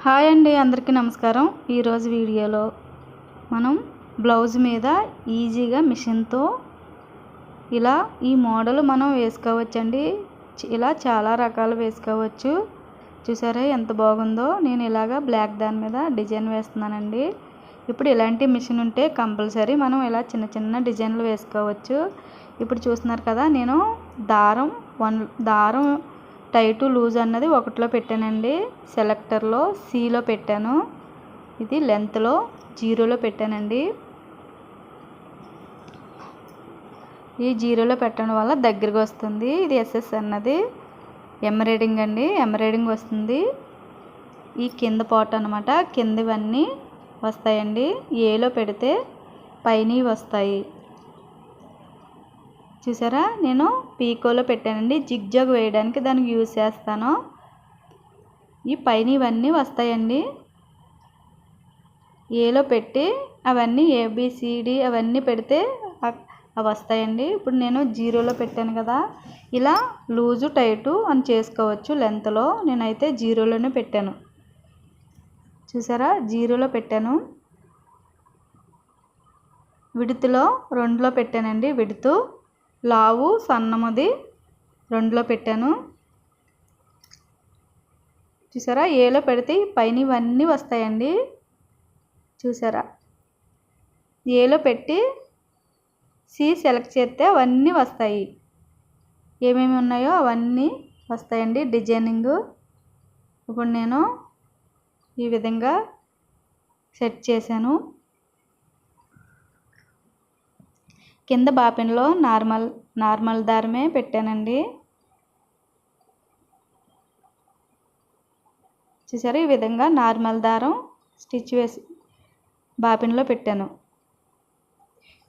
Hi అండి, అందరికీ నమస్కారం. ఈరోజు వీడియోలో మనం బ్లౌజ్ మీద ఈజీగా మిషన్తో ఇలా ఈ మోడల్ మనం వేసుకోవచ్చండి. ఇలా చాలా రకాలు వేసుకోవచ్చు. చూసారా ఎంత బాగుందో. నేను ఇలాగా బ్లాక్ దాని మీద డిజైన్ వేస్తున్నానండి. ఇప్పుడు ఇలాంటి మిషన్ ఉంటే కంపల్సరీ మనం ఇలా చిన్న చిన్న డిజైన్లు వేసుకోవచ్చు. ఇప్పుడు చూస్తున్నారు కదా, నేను దారం టైటు లూజ్ అన్నది ఒకటిలో పెట్టానండి. సెలెక్టర్లో సిలో పెట్టాను. ఇది లెంత్లో 0లో పెట్టానండి. ఈ 0లో పెట్టడం వల్ల దగ్గరగా వస్తుంది. ఇది ఎస్ఎస్ అన్నది ఎంబ్రాయిడింగ్ అండి, ఎంబ్రాయిడింగ్ వస్తుంది. ఈ కింద పార్ట్ అనమాట, కిందవన్నీ వస్తాయండి. ఏలో పెడితే పైన వస్తాయి. చూసారా, నేను పీకోలో పెట్టానండి. జిగ్జాగ్ వేయడానికి దానికి యూజ్ చేస్తాను. ఈ పైన ఇవన్నీ వస్తాయండి. ఏలో పెట్టి అవన్నీ ఏబిసిడి అవన్నీ పెడితే అవి వస్తాయండి. ఇప్పుడు నేను 0లో పెట్టాను కదా, ఇలా లూజు టైటు అని చేసుకోవచ్చు. లెంత్లో నేనైతే 0లోనే పెట్టాను. చూసారా, 0లో పెట్టాను. విడుతులో 2లో పెట్టానండి. విడుతు లావు సన్నమది 2లో పెట్టాను. చూసారా, ఏలో పెడితే పైన ఇవన్నీ వస్తాయండి. చూసారా, ఏలో పెట్టి సి సెలెక్ట్ చేస్తే అవన్నీ వస్తాయి. ఏమేమి ఉన్నాయో అవన్నీ వస్తాయండి డిజైనింగ్. ఇప్పుడు నేను ఈ విధంగా సెట్ చేశాను. కింద బాపిన్లో నార్మల్ దారమే పెట్టానండి. చూసారా, ఈ విధంగా నార్మల్ దారం స్టిచ్ వేసి బాపిన్లో పెట్టాను.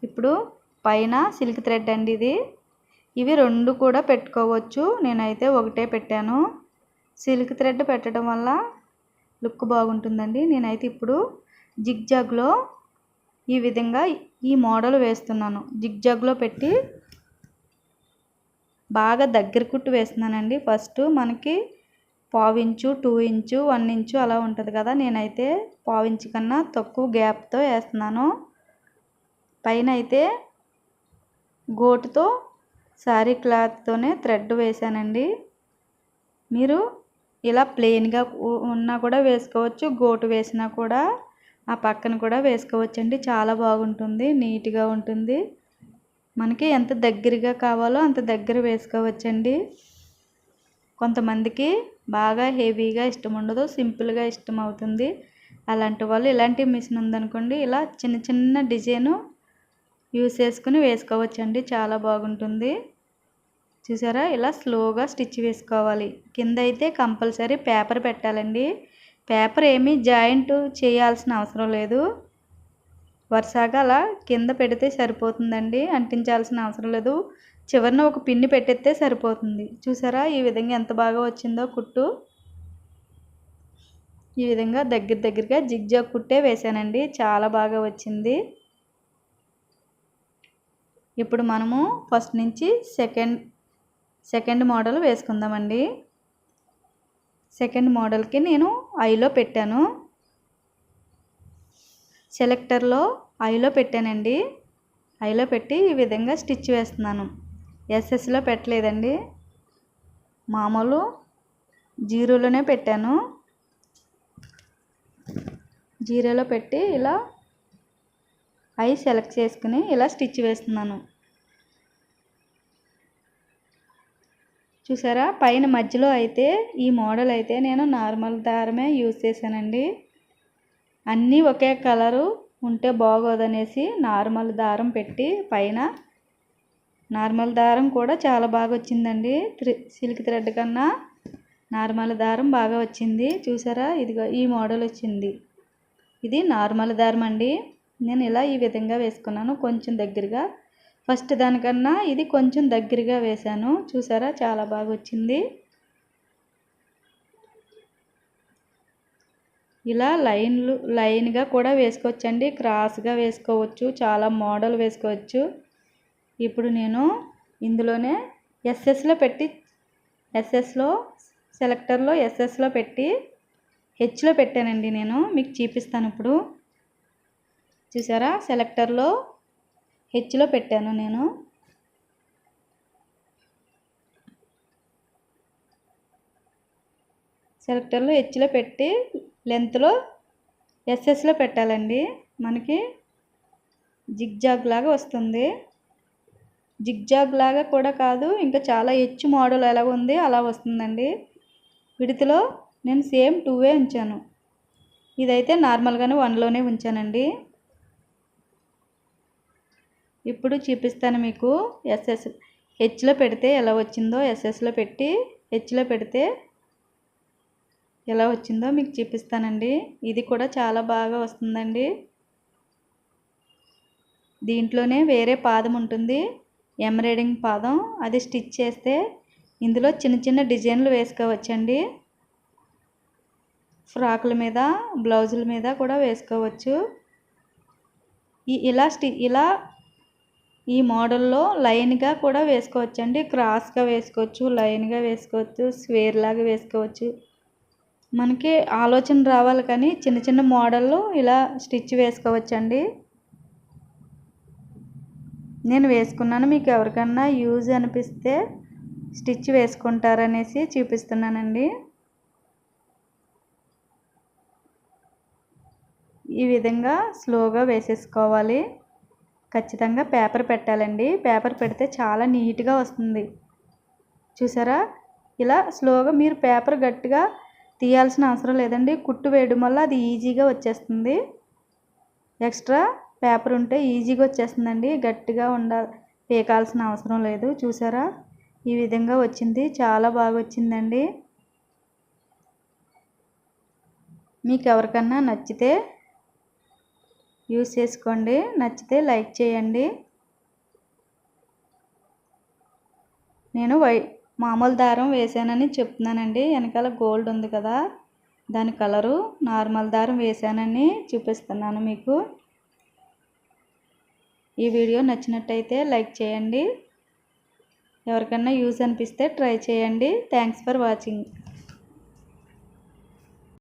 ఇప్పుడు పైన సిల్క్ థ్రెడ్ అండి ఇది. ఇవి 2 కూడా పెట్టుకోవచ్చు. నేనైతే ఒకటే పెట్టాను. సిల్క్ థ్రెడ్ పెట్టడం వల్ల లుక్ బాగుంటుందండి. నేనైతే ఇప్పుడు జిగ్జాగ్లో ఈ విధంగా ఈ మోడల్ వేస్తున్నాను. జిగ్జాగ్లో పెట్టి బాగా దగ్గర కుట్టు వేస్తున్నానండి. ఫస్ట్ మనకి 1/2 ఇంచు, 2 ఇంచు, 1 ఇంచు అలా ఉంటుంది కదా, నేనైతే 1/2 ఇంచు కన్నా తక్కువ గ్యాప్తో వేస్తున్నాను. పైన అయితే గోటుతో శారీ క్లాత్తోనే థ్రెడ్ వేసానండి. మీరు ఇలా ప్లెయిన్గా ఉన్నా కూడా వేసుకోవచ్చు, గోటు వేసినా కూడా ఆ పక్కన కూడా వేసుకోవచ్చండి. చాలా బాగుంటుంది, నీట్గా ఉంటుంది. మనకి ఎంత దగ్గరగా కావాలో అంత దగ్గర వేసుకోవచ్చండి. కొంతమందికి బాగా హెవీగా ఇష్టం ఉండదు, సింపుల్గా ఇష్టం అవుతుంది. అలాంటి వాళ్ళు ఇలాంటి మిషన్ ఉందనుకోండి, ఇలా చిన్న చిన్న డిజైను యూస్ చేసుకుని వేసుకోవచ్చండి. చాలా బాగుంటుంది. చూసారా, ఇలా స్లోగా స్టిచ్ వేసుకోవాలి. కింద అయితే కంపల్సరీ పేపర్ పెట్టాలండి. పేపర్ ఏమీ జాయింట్ చేయాల్సిన అవసరం లేదు. వరుసగా అలా కింద పెడితే సరిపోతుందండి, అంటించాల్సిన అవసరం లేదు. చివరిన ఒక పిన్ని పెట్టేస్తే సరిపోతుంది. చూసారా, ఈ విధంగా ఎంత బాగా వచ్చిందో కుట్టు. ఈ విధంగా దగ్గరగా జిగ్జాగ్ కుట్టే వేసానండి. చాలా బాగా వచ్చింది. ఇప్పుడు మనము ఫస్ట్ నుంచి సెకండ్ మోడల్ వేసుకుందామండి. సెకండ్ మోడల్కి నేను ఐలో పెట్టాను. సెలెక్టర్లో ఐలో పెట్టానండి. ఐలో పెట్టి ఈ విధంగా స్టిచ్ వేస్తున్నాను. ఎస్ఎస్లో పెట్టలేదండి, మామూలు 0లోనే పెట్టాను. 0లో పెట్టి ఇలా ఐ సెలెక్ట్ చేసుకుని ఇలా స్టిచ్ వేస్తున్నాను. చూసారా, పైన మధ్యలో అయితే ఈ మోడల్ అయితే నేను నార్మల్ దారమే యూజ్ చేశానండి. అన్నీ ఒకే కలరు ఉంటే బాగోదనేసి నార్మల్ దారం పెట్టి పైన నార్మల్ దారం కూడా చాలా బాగా వచ్చిందండి. సిల్క్ థ్రెడ్ కన్నా నార్మల్ దారం బాగా వచ్చింది. చూసారా, ఇదిగో ఈ మోడల్ వచ్చింది. ఇది నార్మల్ దారం అండి. నేను ఇలా ఈ విధంగా వేసుకున్నాను. కొంచెం దగ్గరగా, ఫస్ట్ దానికన్నా ఇది కొంచెం దగ్గరగా వేశాను. చూసారా, చాలా బాగా వచ్చింది. ఇలా లైన్గా కూడా వేసుకోవచ్చండి, క్రాస్గా వేసుకోవచ్చు, చాలా మోడల్ వేసుకోవచ్చు. ఇప్పుడు నేను ఇందులోనే ఎస్ఎస్లో పెట్టి సెలెక్టర్లో ఎస్ఎస్లో పెట్టి హెచ్లో పెట్టానండి నేను, మీకు చూపిస్తాను ఇప్పుడు. చూసారా, సెలెక్టర్లో హెచ్లో పెట్టాను నేను. సెలెక్టర్లో హెచ్లో పెట్టి లెంత్లో ఎస్ఎస్లో పెట్టాలండి. మనకి జిగ్జాగ్ లాగా వస్తుంది. జిగ్జాగ్ లాగా కూడా కాదు, ఇంకా చాలా హెచ్ మోడల్ ఎలా ఉంది అలా వస్తుందండి. విడతలో నేను సేమ్ 2 ఉంచాను. ఇదైతే నార్మల్గానే 1లోనే ఉంచానండి. ఇప్పుడు చూపిస్తాను మీకు ఎస్ఎస్ హెచ్లో పెడితే ఎలా వచ్చిందో, ఎస్ఎస్లో పెట్టి హెచ్లో పెడితే ఎలా వచ్చిందో మీకు చూపిస్తానండి. ఇది కూడా చాలా బాగా వస్తుందండి. దీంట్లోనే వేరే పాదం ఉంటుంది, ఎంబ్రాయిడింగ్ పాదం. అది స్టిచ్ చేస్తే ఇందులో చిన్న చిన్న డిజైన్లు వేసుకోవచ్చండి. ఫ్రాకుల మీద, బ్లౌజుల మీద కూడా వేసుకోవచ్చు. ఇలా ఈ మోడల్లో లైన్గా కూడా వేసుకోవచ్చండి. క్రాస్గా వేసుకోవచ్చు, లైన్గా వేసుకోవచ్చు, స్క్వేర్ లాగా వేసుకోవచ్చు. మనకి ఆలోచన రావాలి కానీ చిన్న చిన్న మోడల్లో ఇలా స్టిచ్ వేసుకోవచ్చండి. నేను వేసుకున్నాను, మీకు ఎవరికన్నా యూజ్ అనిపిస్తే స్టిచ్ వేసుకుంటారనేసి చూపిస్తున్నానండి. ఈ విధంగా స్లోగా వేసేసుకోవాలి. ఖచ్చితంగా పేపర్ పెట్టాలండి. పేపర్ పెడితే చాలా నీట్గా వస్తుంది. చూసారా, ఇలా స్లోగా మీరు పేపర్ గట్టిగా తీయాల్సిన అవసరం లేదండి. కుట్టు వేయడం వల్ల అది ఈజీగా వచ్చేస్తుంది. ఎక్స్ట్రా పేపర్ ఉంటే ఈజీగా వచ్చేస్తుందండి. గట్టిగా పీకాల్సిన అవసరం లేదు. చూసారా, ఈ విధంగా వచ్చింది. చాలా బాగా వచ్చిందండి. మీకు ఎవరికన్నా నచ్చితే యూజ్ చేసుకోండి. నచ్చితే లైక్ చేయండి. నేను మామూలు దారం వేసానని చెప్తున్నానండి. వెనకాల గోల్డ్ ఉంది కదా, దాని కలరు నార్మల్ దారం వేసానని చూపిస్తున్నాను మీకు. ఈ వీడియో నచ్చినట్టయితే లైక్ చేయండి. ఎవరికన్నా యూజ్ అనిపిస్తే ట్రై చేయండి. Thanks for watching.